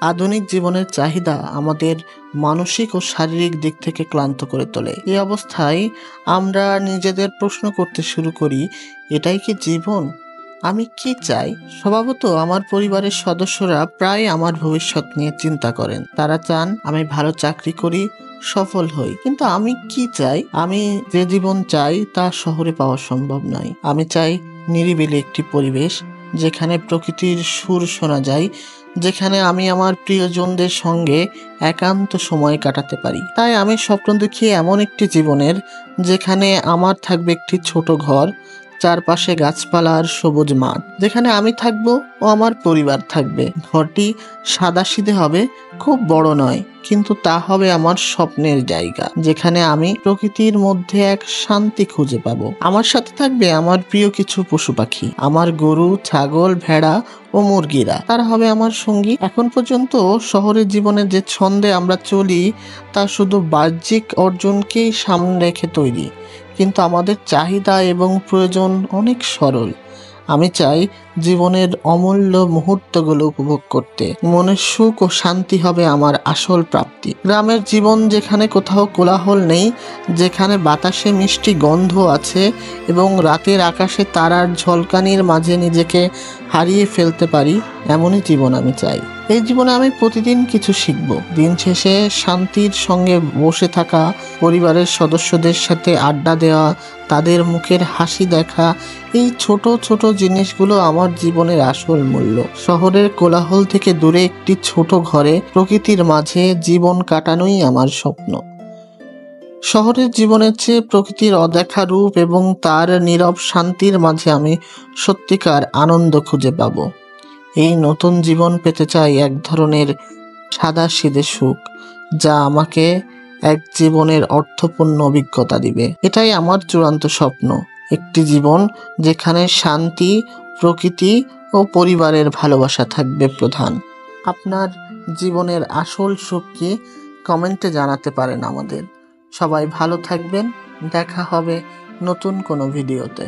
আধুনিক জীবনের চাহিদা আমাদের মানসিক ও শারীরিক দিক থেকে ক্লান্ত করে তোলে। এই অবস্থায় আমরা নিজেদের প্রশ্ন করতে শুরু করি, এটাই কি জীবন? আমি কি চাই? স্বভাবত আমার পরিবারের সদস্যরা প্রায় আমার ভবিষ্যৎ নিয়ে চিন্তা করেন। তারা চান আমি ভালো চাকরি করি, সফল হই। কিন্তু আমি কি চাই? আমি যে জীবন চাই তা শহরে পাওয়া সম্ভব নয়। আমি চাই নিরিবিলি একটি পরিবেশ, যেখানে প্রকৃতির সুর শোনা যায়, যেখানে আমি আমার প্রিয়জনদের সঙ্গে একান্ত সময় কাটাতে পারি। তাই আমি স্বপ্ন দেখি এমন একটি জীবনের, যেখানে আমার থাকবে একটি ছোট ঘর, চারপাশে গাছপালা আর সবুজ মাঠ, যেখানে আমি থাকবো ও আমার পরিবার থাকবে। ঘরটি সাদাসিধে হবে, খুব বড় নয়, কিন্তু তা হবে আমার স্বপ্নের জায়গা, যেখানে আমি প্রকৃতির মধ্যে এক শান্তি খুঁজে পাবো। আমার সাথে থাকবে আমার প্রিয় কিছু পশু পাখি, আমার গরু, ছাগল, ভেড়া ও মুরগিরা। তারা হবে আমার সঙ্গী। এখন পর্যন্ত শহরের জীবনে যে ছন্দে আমরা চলি, তা শুধু বাহ্যিক অর্জনকেই সামনে রেখে তৈরি, কিন্তু আমাদের চাহিদা এবং প্রয়োজন অনেক সরল। আমি চাই জীবনের অমূল্য মুহূর্তগুলো উপভোগ করতে। মনের সুখ ও শান্তি হবে আমার আসল প্রাপ্তি। গ্রামের জীবন, যেখানে কোথাও কোলাহল নেই, যেখানে বাতাসে মিষ্টি গন্ধ আছে এবং রাতের আকাশে তারার ঝলকানির মাঝে নিজেকে হারিয়ে ফেলতে পারি, এমনই জীবন আমি চাই। এই জীবনে আমি প্রতিদিন কিছু শিখব। দিন শেষে শান্তির সঙ্গে বসে থাকা, পরিবারের সদস্যদের সাথে আড্ডা দেওয়া, তাদের মুখের হাসি দেখা, এই ছোট ছোট জিনিসগুলো আমার জীবনের আসল মূল্য। শহরের কোলাহল থেকে দূরে একটি ছোট ঘরে প্রকৃতির মাঝে জীবন কাটানোই আমার স্বপ্ন। শহরের জীবনের চেয়ে প্রকৃতির অদেখা রূপ এবং তার নীরব শান্তির মাঝে আমি সত্যিকার আনন্দ খুঁজে পাব। এই নতুন জীবন পেতে চাই এক ধরনের সাদাসিধে সুখ, যা আমাকে এক জীবনের অর্থপূর্ণ অভিজ্ঞতা দিবে। এটাই আমার চূড়ান্ত স্বপ্ন, একটি জীবন যেখানে শান্তি, প্রকৃতি ও পরিবারের ভালোবাসা থাকবে প্রধান। আপনার জীবনের আসল সুখ কি? কমেন্টে জানাতে পারেন আমাদের। সবাই ভালো থাকবেন। দেখা হবে নতুন কোনো ভিডিওতে।